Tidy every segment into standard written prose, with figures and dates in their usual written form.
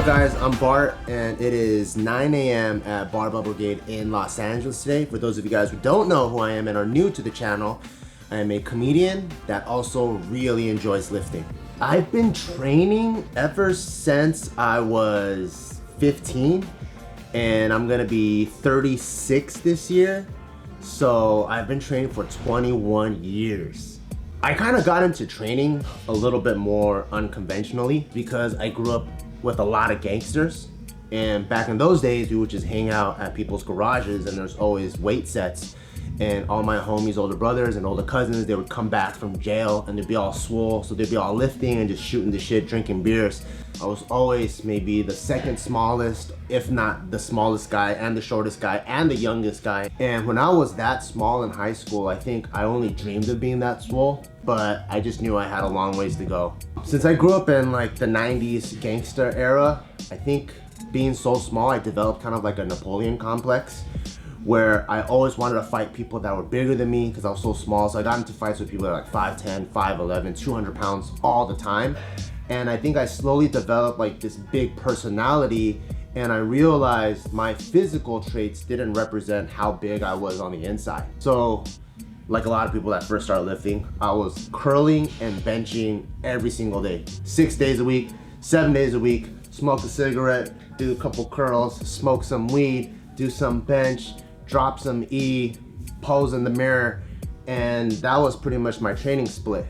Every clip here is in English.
up guys, I'm Bart and it is 9 a.m. at Barbell Brigade in Los Angeles today. For those of you guys who don't know who I am and are new to the channel, I am a comedian that also really enjoys lifting. I've been training ever since I was 15 and I'm gonna be 36 this year. So I've been training for 21 years. I kind of got into training a little bit more unconventionally because I grew up with a lot of gangsters, and back in those days we would just hang out at people's garages and there's always weight sets, and all my homies, older brothers and older cousins, they would come back from jail and they'd be all swole, so they'd be all lifting and just shooting the shit, drinking beers. I was always maybe the second smallest, if not the smallest guy and the shortest guy and the youngest guy. And when I was that small in high school, I think I only dreamed of being that swole, but I just knew I had a long ways to go. Since I grew up in like the 90s gangster era, I think being so small, I developed kind of like a Napoleon complex where I always wanted to fight people that were bigger than me because I was so small. So I got into fights with people that are like 5'10", 5'11", 200 pounds all the time. And I think I slowly developed like this big personality, and I realized my physical traits didn't represent how big I was on the inside. So like a lot of people that first started lifting, I was curling and benching every single day, 6 days a week, 7 days a week, smoke a cigarette, do a couple curls, smoke some weed, do some bench, drop some E, pose in the mirror, and that was pretty much my training split.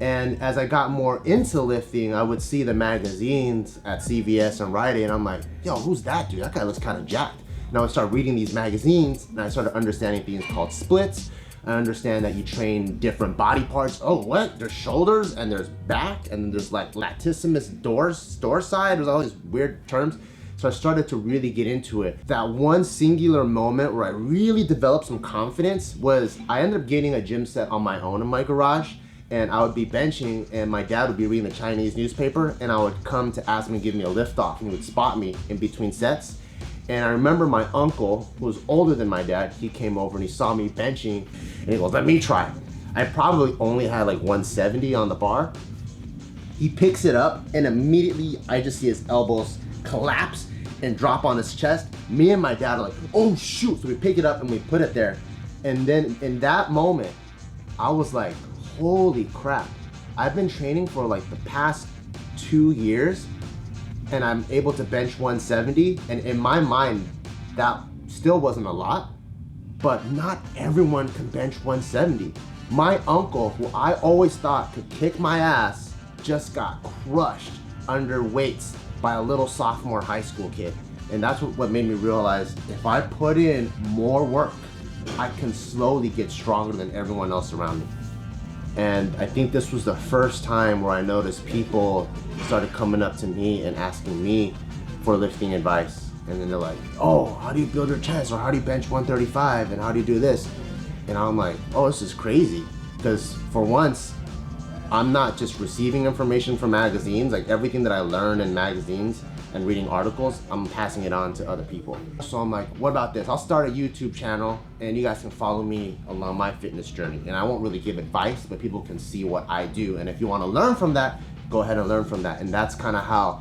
And as I got more into lifting, I would see the magazines at CVS and Rite Aid, and I'm like, yo, who's that dude? That guy looks kind of jacked. And I would start reading these magazines, and I started understanding things called splits. I understand that you train different body parts. Oh, what? There's shoulders, and there's back, and there's like latissimus dorsi. There's all these weird terms. So I started to really get into it. That one singular moment where I really developed some confidence was I ended up getting a gym set on my own in my garage, and I would be benching and my dad would be reading the Chinese newspaper, and I would come to ask him to give me a lift off, and he would spot me in between sets. And I remember my uncle, who was older than my dad, he came over and he saw me benching and he goes, let me try. I probably only had like 170 on the bar. He picks it up and immediately I just see his elbows collapse and drop on his chest. Me and my dad are like, oh shoot. So we pick it up and we put it there. And then in that moment, I was like, holy crap. I've been training for like the past 2 years and I'm able to bench 170. And in my mind, that still wasn't a lot, but not everyone can bench 170. My uncle, who I always thought could kick my ass, just got crushed under weights by a little sophomore high school kid. And that's what made me realize if I put in more work, I can slowly get stronger than everyone else around me. And I think this was the first time where I noticed people started coming up to me and asking me for lifting advice. And then they're like, oh, how do you build your chest? Or how do you bench 135? And how do you do this? And I'm like, oh, this is crazy. Because for once, I'm not just receiving information from magazines. Like everything that I learn in magazines and reading articles, I'm passing it on to other people. So I'm like, what about this? I'll start a YouTube channel and you guys can follow me along my fitness journey. And I won't really give advice, but people can see what I do. And if you want to learn from that, go ahead and learn from that. And that's kind of how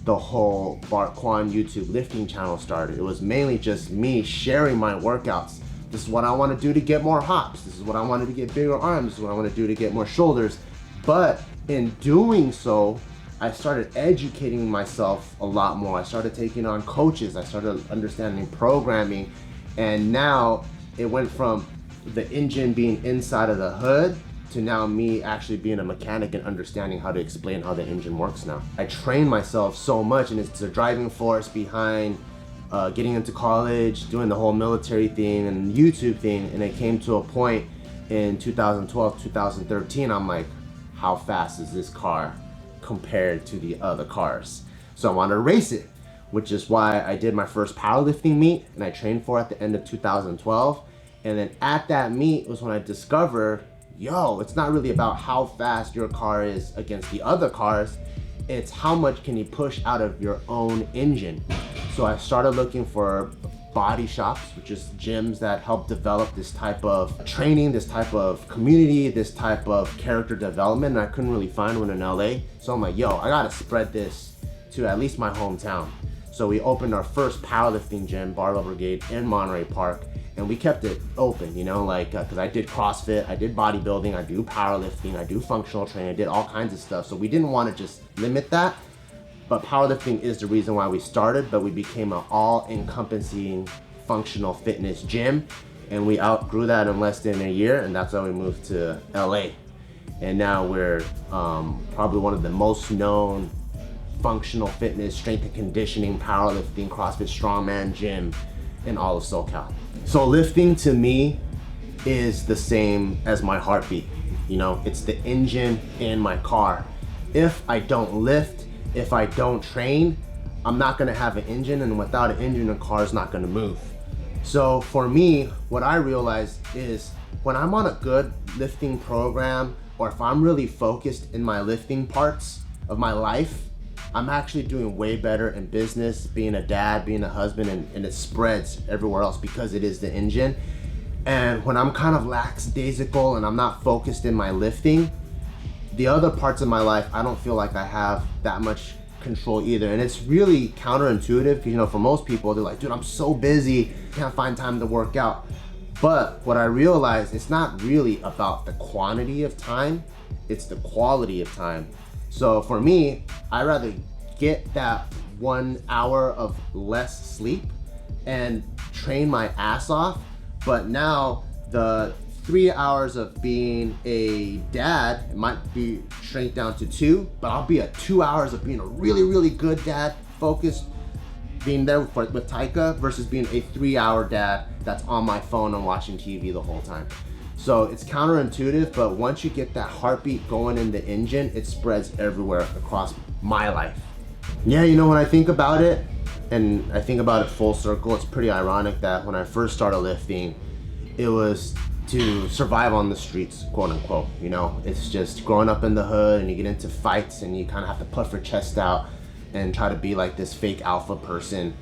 the whole Bart Quan YouTube lifting channel started. It was mainly just me sharing my workouts. This is what I want to do to get more hops. This is what I wanted to get bigger arms. This is what I want to do to get more shoulders. But in doing so, I started educating myself a lot more. I started taking on coaches. I started understanding programming. And now it went from the engine being inside of the hood to now me actually being a mechanic and understanding how to explain how the engine works now. I train myself so much, and it's the driving force behind getting into college, doing the whole military thing and YouTube thing. And it came to a point in 2012, 2013, I'm like, how fast is this car compared to the other cars? So I wanted to race it, which is why I did my first powerlifting meet and I trained for it at the end of 2012. And then at that meet was when I discovered, yo, it's not really about how fast your car is against the other cars, it's how much can you push out of your own engine. So I started looking for body shops, which is gyms that help develop this type of training, this type of community, this type of character development, and I couldn't really find one in LA. So I'm like, yo, I gotta spread this to at least my hometown. So we opened our first powerlifting gym, Barbell Brigade, in Monterey Park, and we kept it open, you know, like, cause I did CrossFit, I did bodybuilding, I do powerlifting, I do functional training, I did all kinds of stuff. So we didn't want to just limit that, but powerlifting is the reason why we started, but we became an all-encompassing functional fitness gym, and we outgrew that in less than a year, and that's why we moved to LA. And now we're probably one of the most known functional fitness, strength and conditioning, powerlifting, CrossFit, strongman gym in all of SoCal. So lifting to me is the same as my heartbeat. You know, it's the engine in my car. If I don't lift, if I don't train, I'm not gonna have an engine, and without an engine, the car is not gonna move. So for me, what I realized is when I'm on a good lifting program, or if I'm really focused in my lifting parts of my life, I'm actually doing way better in business, being a dad, being a husband, and it spreads everywhere else because it is the engine. And when I'm kind of lackadaisical and I'm not focused in my lifting, the other parts of my life, I don't feel like I have that much control either. And it's really counterintuitive because, you know, for most people, they're like, dude, I'm so busy, can't find time to work out. But what I realized, it's not really about the quantity of time, it's the quality of time. So for me, I'd rather get that 1 hour of less sleep and train my ass off, but now the 3 hours of being a dad, it might be shrink down to 2, but I'll be at 2 hours of being a really, really good dad, focused, being there with Taika, versus being a 3-hour dad that's on my phone and watching TV the whole time. So it's counterintuitive, but once you get that heartbeat going in the engine, it spreads everywhere across my life. Yeah, you know, when I think about it, and I think about it full circle, it's pretty ironic that when I first started lifting, it was to survive on the streets, quote unquote. You know, it's just growing up in the hood and you get into fights and you kind of have to puff your chest out and try to be like this fake alpha person.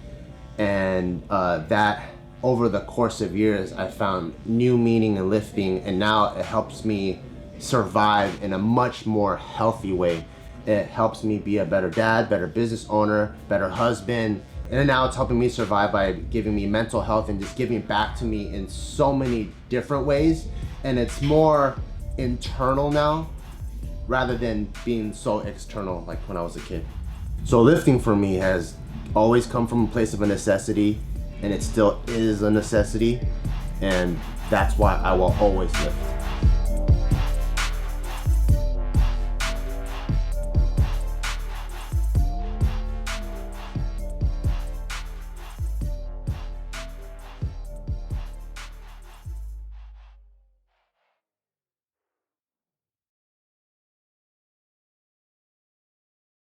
And that over the course of years, I found new meaning in lifting, and now it helps me survive in a much more healthy way. It helps me be a better dad, better business owner, better husband. And now it's helping me survive by giving me mental health and just giving back to me in so many different ways. And it's more internal now rather than being so external like when I was a kid. So lifting for me has always come from a place of a necessity, and it still is a necessity. And that's why I will always lift.